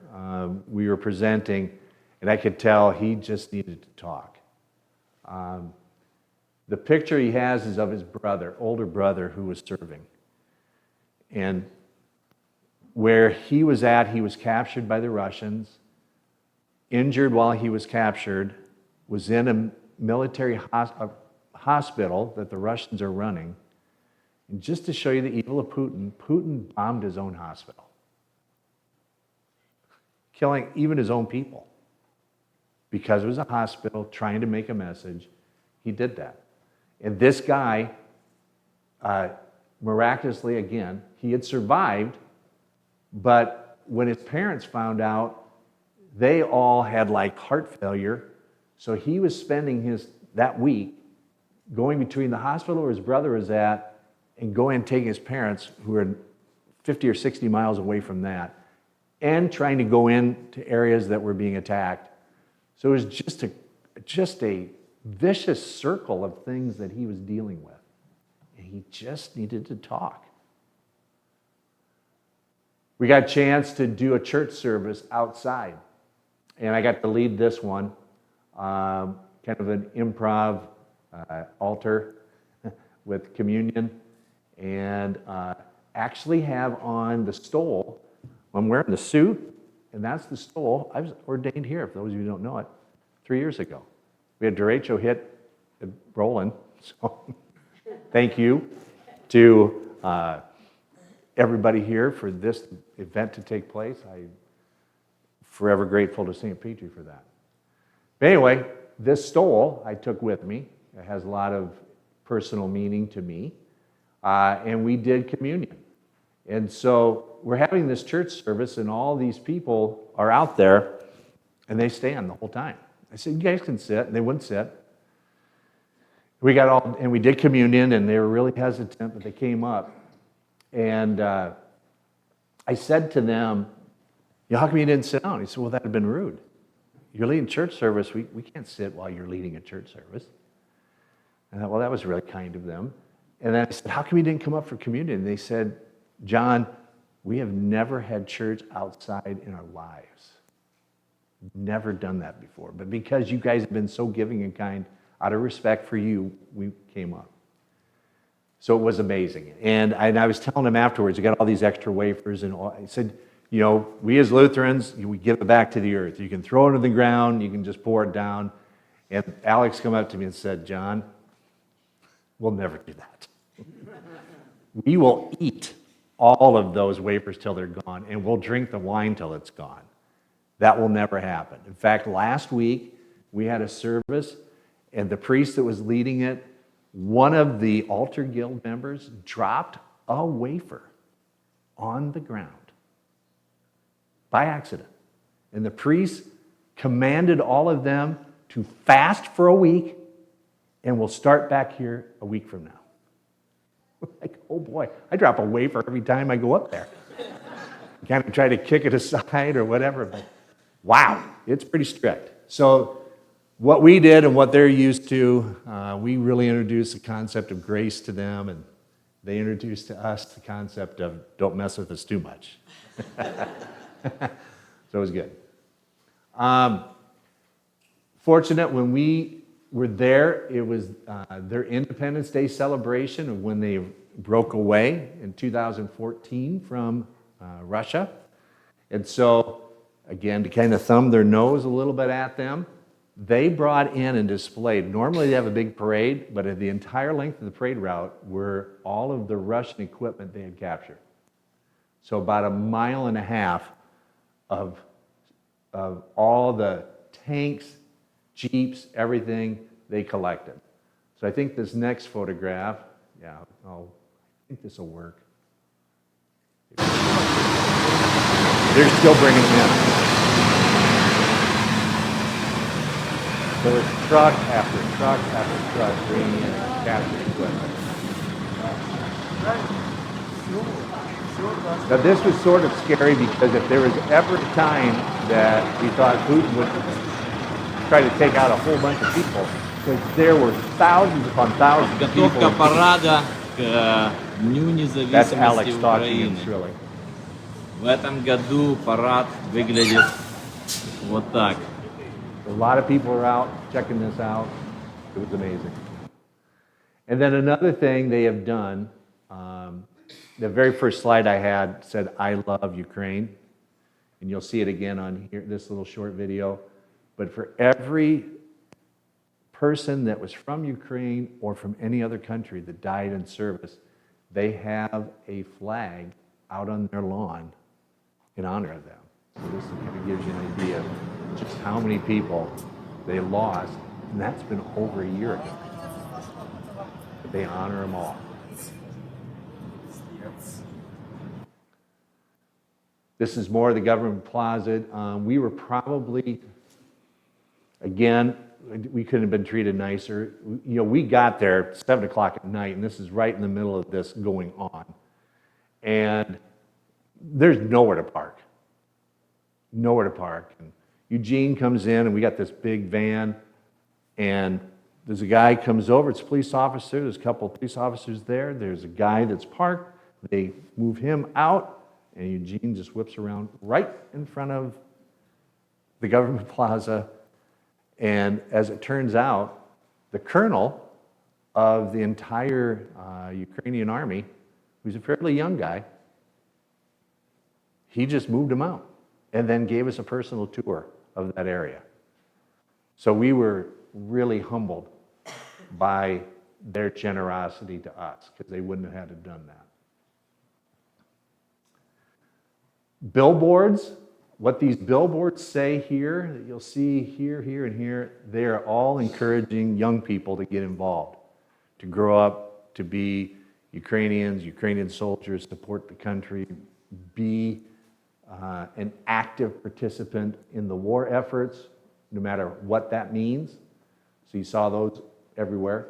we were presenting, and I could tell he just needed to talk. The picture he has is of his brother, older brother, who was serving. And where he was at, he was captured by the Russians, injured while he was captured, was in a military hospital that the Russians are running. And just to show you the evil of Putin, Putin bombed his own hospital, killing even his own people. Because it was a hospital trying to make a message, he did that. And this guy, miraculously again, he had survived, but when his parents found out, they all had like heart failure. So he was spending that week going between the hospital where his brother was at and going and taking his parents, who were 50 or 60 miles away from that, and trying to go into areas that were being attacked. So it was just a vicious circle of things that he was dealing with. And he just needed to talk. We got a chance to do a church service outside. And I got to lead this one, kind of an improv altar with communion. And actually have on the stole, I'm wearing the suit And that's the stole. I was ordained here, for those of you who don't know it, 3 years ago. We had derecho hit at Roland, so thank you to everybody here for this event to take place. I'm forever grateful to St. Petri for that. But anyway, this stole I took with me. It has a lot of personal meaning to me. And we did communion. And so we're having this church service, and all these people are out there, and they stand the whole time. I said, you guys can sit, and they wouldn't sit. We did communion, and they were really hesitant, but they came up. And I said to them, how come you didn't sit down? He said, well, that would have been rude. You're leading church service. We can't sit while you're leading a church service. And I thought, well, that was really kind of them. And then I said, how come you didn't come up for communion? And they said, John, we have never had church outside in our lives. Never done that before. But because you guys have been so giving and kind, out of respect for you, we came up. So it was amazing. And I was telling them afterwards, you got all these extra wafers, and I said, we as Lutherans, we give it back to the earth. You can throw it on the ground, you can just pour it down. And Alex came up to me and said, John, we'll never do that. We will eat all of those wafers till they're gone, and we'll drink the wine till it's gone. That will never happen. In fact, last week, we had a service, and the priest that was leading it, one of the altar guild members dropped a wafer on the ground by accident. And the priest commanded all of them to fast for a week, and we'll start back here a week from now. Like, oh boy, I drop a wafer every time I go up there. Kind of try to kick it aside or whatever, but wow, it's pretty strict. So what we did and what they're used to, we really introduced the concept of grace to them, and they introduced to us the concept of don't mess with us too much. So it was good. Fortunate, when we were there, it was their Independence Day celebration of when they broke away in 2014 from Russia. And so, again, to kind of thumb their nose a little bit at them, they brought in and displayed. Normally they have a big parade, but at the entire length of the parade route were all of the Russian equipment they had captured. So about 1.5 miles of all the tanks, jeeps, everything they collected. So I think this next photograph, I think this will work. They're still bringing them in. So it's truck after truck after truck bringing in captured equipment. Now this was sort of scary because if there was ever a time that we thought Putin would try to take out a whole bunch of people, because there were thousands upon thousands of people. Подготовка парада к Дню That's Alex независимости talking in Украины. Cyrillic. В этом году парад выглядит вот так. A lot of people were out checking this out. It was amazing. And then another thing they have done, the very first slide I had said, I love Ukraine. And you'll see it again on here, this little short video. But for every person that was from Ukraine or from any other country that died in service, they have a flag out on their lawn in honor of them. So this kind of gives you an idea of just how many people they lost, and that's been over a year ago. But they honor them all. This is more of the government plaza. We were probably, again, we couldn't have been treated nicer. We got there 7 o'clock at night, and this is right in the middle of this going on. And there's nowhere to park. Nowhere to park. And Eugene comes in, and we got this big van, and there's a guy comes over. It's a police officer. There's a couple of police officers there. There's a guy that's parked. They move him out, and Eugene just whips around right in front of the government plaza. And as it turns out, the colonel of the entire Ukrainian army, who's a fairly young guy, he just moved him out. and then gave us a personal tour of that area. So we were really humbled by their generosity to us, because they wouldn't have had to have done that. Billboards, what these billboards say here, that you'll see here, here, and here, they are all encouraging young people to get involved, to grow up, to be Ukrainians, Ukrainian soldiers, support the country, be an active participant in the war efforts, no matter what that means. So you saw those everywhere.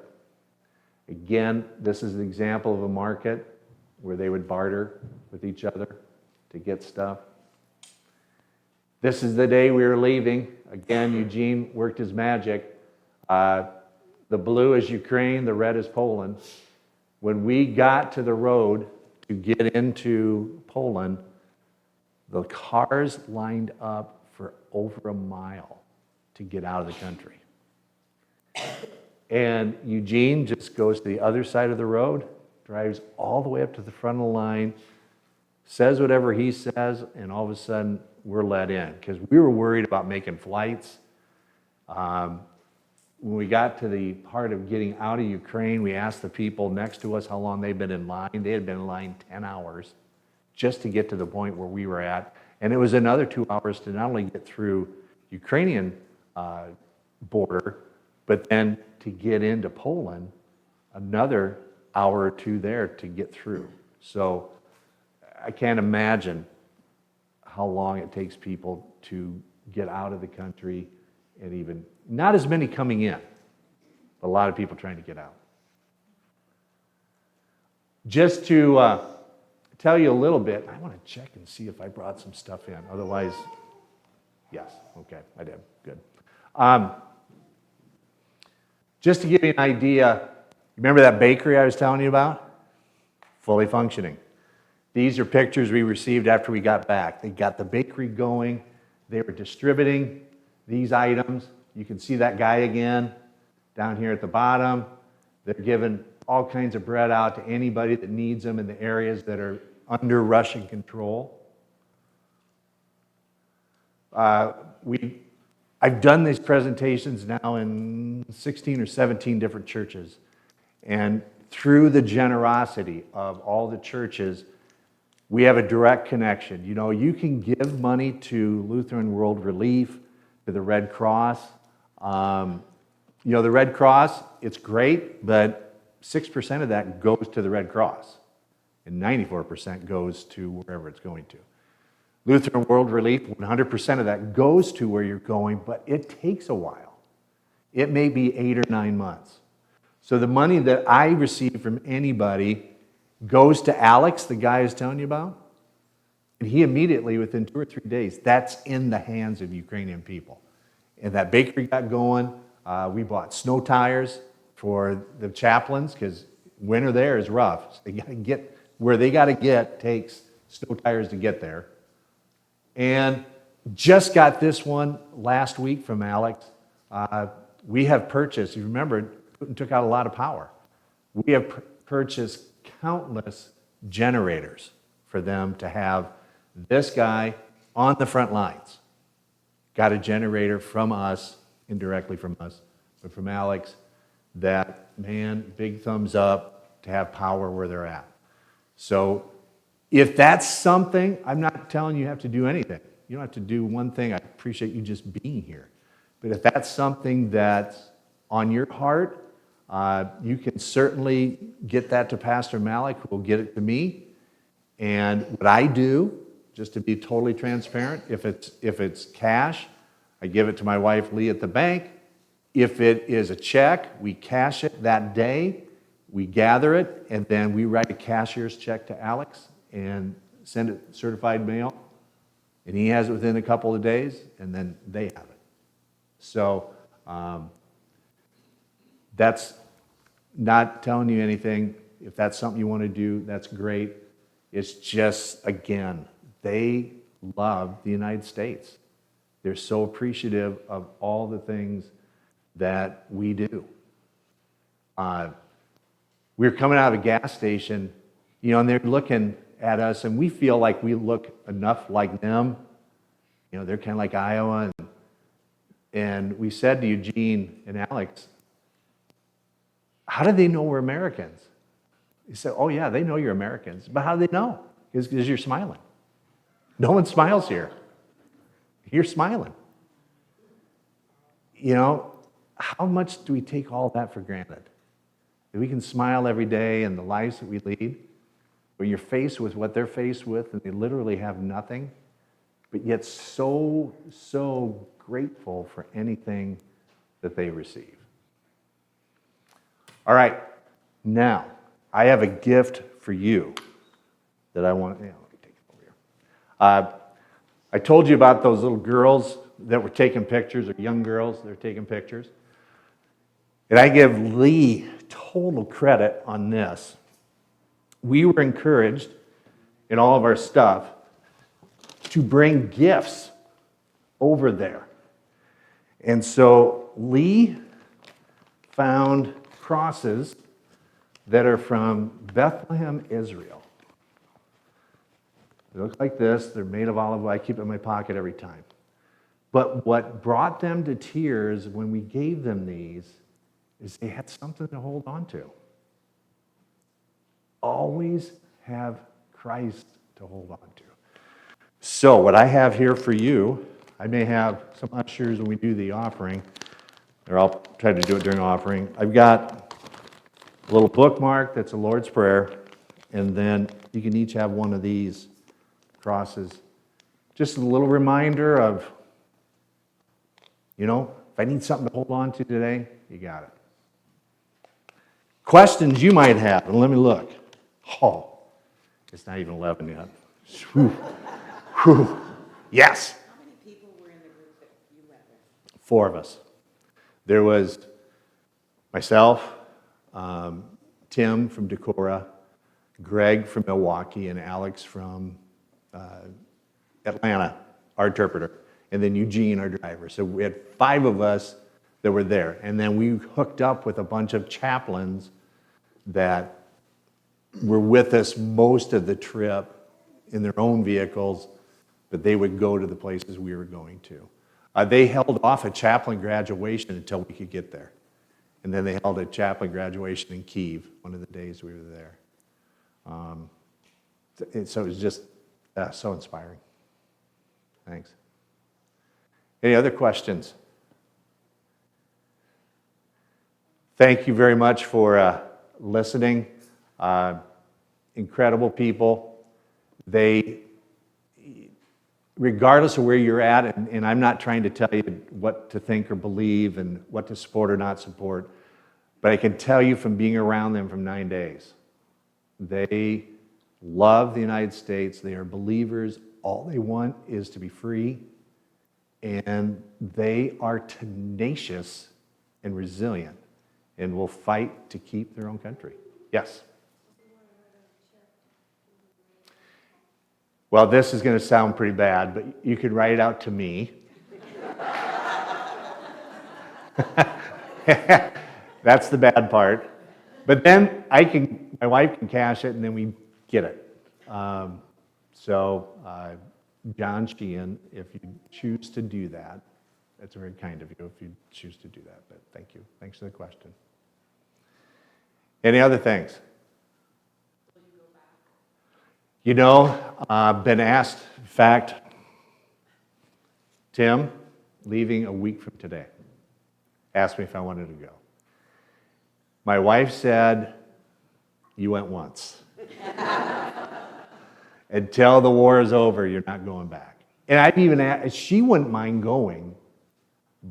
Again, this is an example of a market where they would barter with each other to get stuff. This is the day we were leaving. Again, Eugene worked his magic. The blue is Ukraine, the red is Poland. When we got to the road to get into Poland, the cars lined up for over a mile to get out of the country. And Eugene just goes to the other side of the road, drives all the way up to the front of the line, says whatever he says, and all of a sudden we're let in, because we were worried about making flights. When we got to the part of getting out of Ukraine, we asked the people next to us how long they'd been in line. They had been in line 10 hours just to get to the point where we were at. And it was another 2 hours to not only get through Ukrainian border, but then to get into Poland, another hour or two there to get through. So I can't imagine how long it takes people to get out of the country, and even, not as many coming in, but a lot of people trying to get out. Just to tell you a little bit, I want to check and see if I brought some stuff in. Otherwise, yes, okay, I did, good. Just to give you an idea, remember that bakery I was telling you about? Fully functioning. These are pictures we received after we got back. They got the bakery going. They were distributing these items. You can see that guy again down here at the bottom. They're giving all kinds of bread out to anybody that needs them in the areas that are under Russian control. I've done these presentations now in 16 or 17 different churches. And through the generosity of all the churches, we have a direct connection. You know, you can give money to Lutheran World Relief, to the Red Cross. You know, the Red Cross, it's great, but 6% of that goes to the Red Cross, and 94% goes to wherever it's going to. Lutheran World Relief, 100% of that goes to where you're going, but it takes a while. It may be 8 or 9 months. So the money that I receive from anybody goes to Alex, the guy I was telling you about, and he immediately, within 2 or 3 days, that's in the hands of Ukrainian people. And that bakery got going. We bought snow tires for the chaplains, because winter there is rough. So they got to get where they got to get, takes snow tires to get there. And just got this one last week from Alex. We have purchased, you remember, Putin took out a lot of power. We have purchased countless generators for them to have this guy on the front lines. Got a generator from us, indirectly from us, but from Alex, that, man, big thumbs up to have power where they're at. So if that's something, I'm not telling you have to do anything. You don't have to do one thing. I appreciate you just being here. But if that's something that's on your heart, you can certainly get that to Pastor Malik, who will get it to me. And what I do, just to be totally transparent, if it's cash, I give it to my wife Lee at the bank. If it is a check, we cash it that day, we gather it, and then we write a cashier's check to Alex and send it certified mail. And he has it within a couple of days, and then they have it. So that's not telling you anything. If that's something you want to do, that's great. It's just, again, they love the United States. They're so appreciative of all the things that we do. We were coming out of a gas station, you know, and they're looking at us, and we feel like we look enough like them You know, they're kind of like Iowa. And we said to Eugene and Alex, how do they know we're Americans? He said, oh yeah, they know you're Americans. But how do they know? Because you're smiling. No one smiles here. You're smiling. You know, how much do we take all that for granted? That we can smile every day in the lives that we lead, when you're faced with what they're faced with and they literally have nothing, but yet so grateful for anything that they receive. All right, now, I have a gift for you that I want, let me take it over here. I told you about those little girls that were taking pictures, or young girls that were taking pictures. And I give Lee total credit on this. We were encouraged in all of our stuff to bring gifts over there. And so Lee found crosses that are from Bethlehem, Israel. They look like this. They're made of olive oil. I keep it in my pocket every time. But what brought them to tears when we gave them these is they had something to hold on to. Always have Christ to hold on to. So what I have here for you, I may have some ushers when we do the offering, or I'll try to do it during offering. I've got a little bookmark that's a Lord's Prayer, and then you can each have one of these crosses. Just a little reminder of, you know, if I need something to hold on to today, you got it. Questions you might have, and let me look. Oh, it's not even 11 yet. Whew. Whew. Yes. How many people were in the group that you went with? 4 of us. There was myself, Tim from Decorah, Greg from Milwaukee, and Alex from Atlanta, our interpreter, and then Eugene, our driver. So we had 5 of us that were there. And then we hooked up with a bunch of chaplains that were with us most of the trip in their own vehicles, but they would go to the places we were going to. They held off a chaplain graduation until we could get there. And then they held a chaplain graduation in Kyiv, one of the days we were there. So it was just so inspiring. Thanks. Any other questions? Thank you very much for listening. Incredible people. They, regardless of where you're at, and I'm not trying to tell you what to think or believe and what to support or not support, but I can tell you from being around them from 9 days, they love the United States. They are believers. All they want is to be free, and they are tenacious and resilient and will fight to keep their own country. Yes? Well, this is going to sound pretty bad, but you could write it out to me. That's the bad part. But then my wife can cash it, and then we get it. John Sheehan, if you choose to do that, that's very kind of you if you choose to do that, but thank you. Thanks for the question. Any other things? You know, I've been asked, in fact, Tim, leaving a week from today, asked me if I wanted to go. My wife said, you went once. Until the war is over, you're not going back. And I'd even asked, she wouldn't mind going,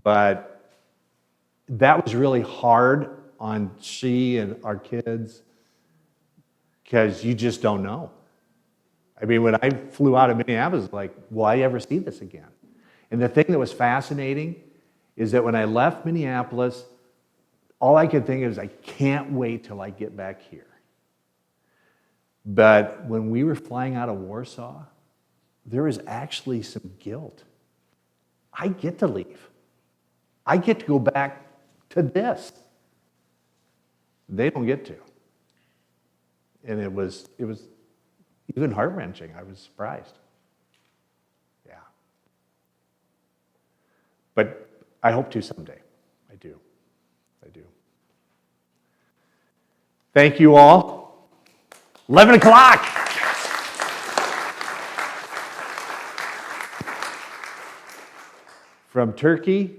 but that was really hard on she and our kids because you just don't know. I mean, when I flew out of Minneapolis, I was like, will I ever see this again? And the thing that was fascinating is that when I left Minneapolis, all I could think is, I can't wait till I get back here. But when we were flying out of Warsaw, there was actually some guilt. I get to leave. I get to go back to this. They don't get to. And it was even heart-wrenching. I was surprised. Yeah. But I hope to someday. I do. I do. Thank you all. 11 o'clock. From Turkey,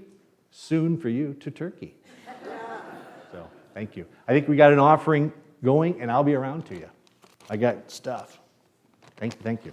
soon for you to Turkey. So, thank you. I think we got an offering going, and I'll be around to you. I got stuff. Thank you.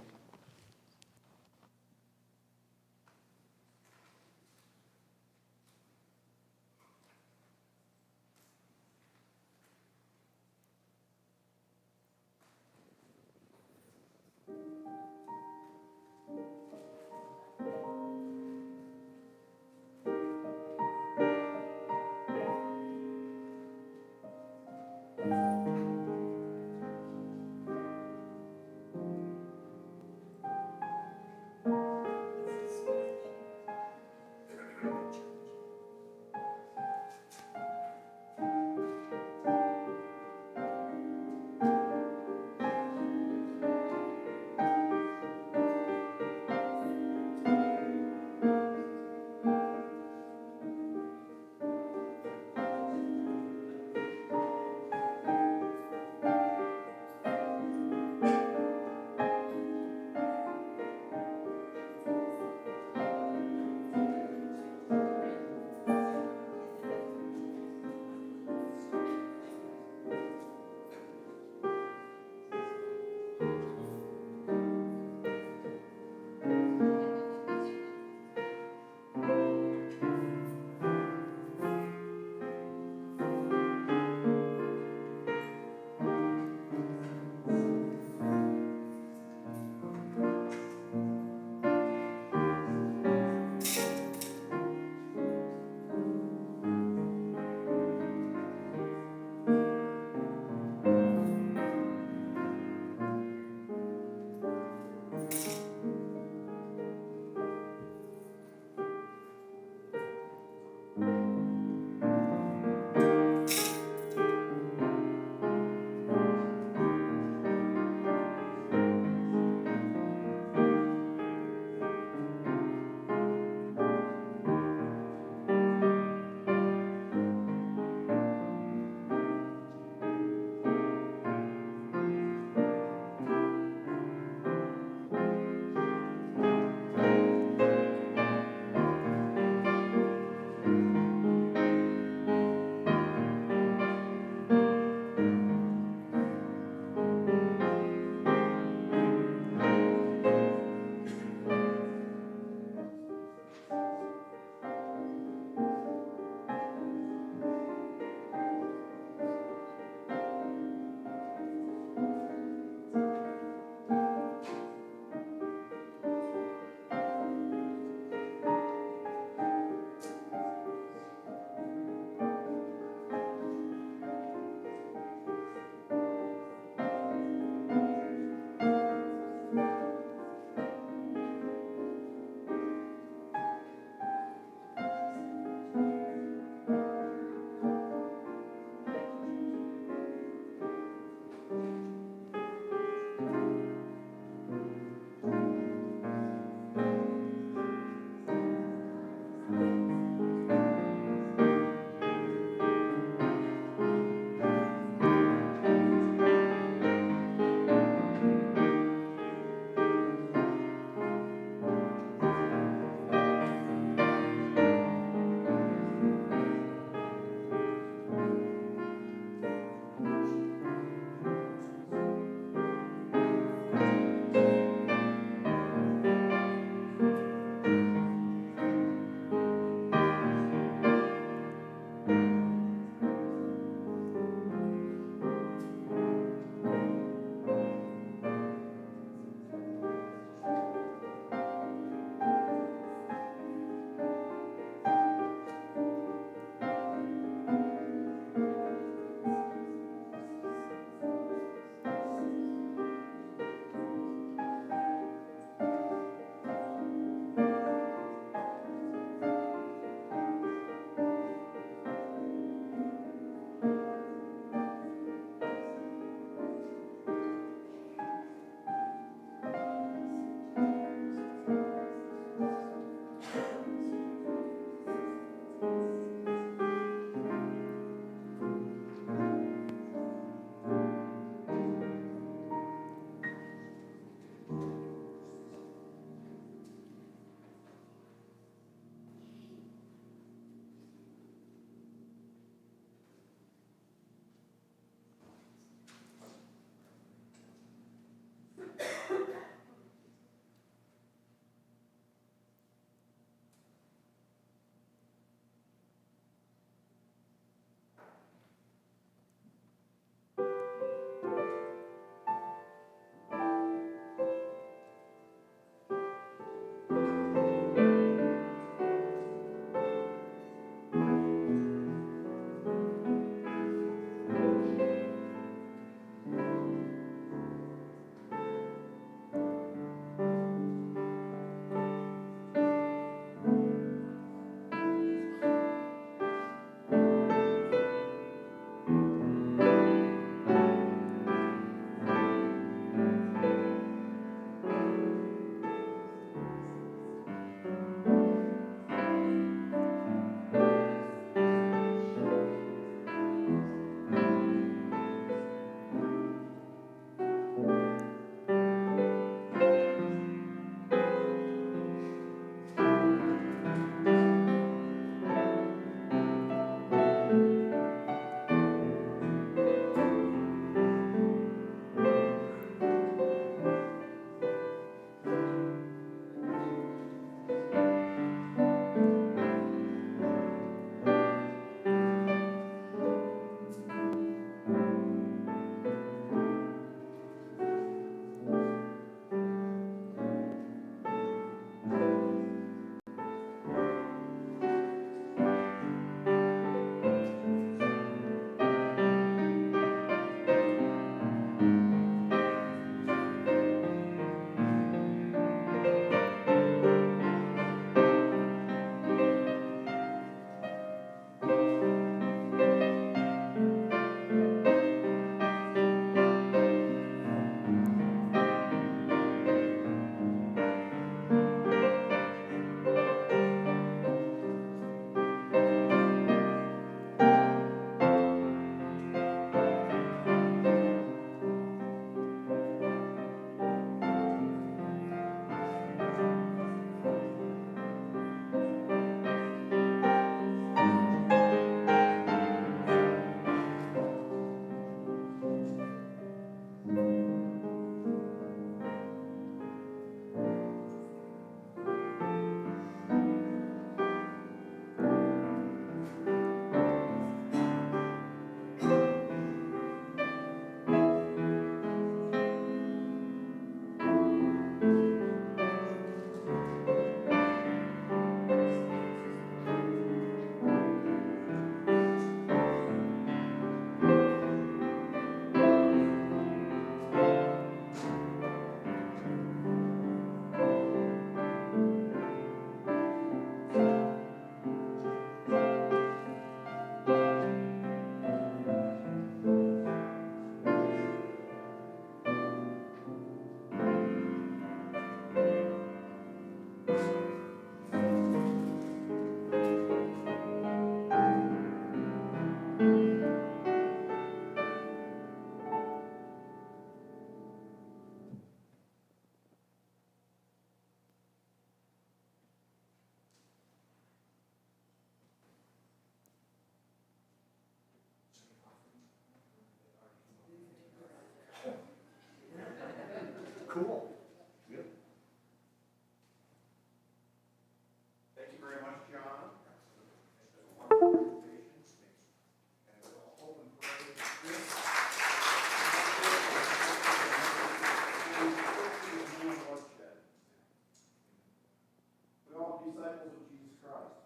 disciples of Jesus Christ.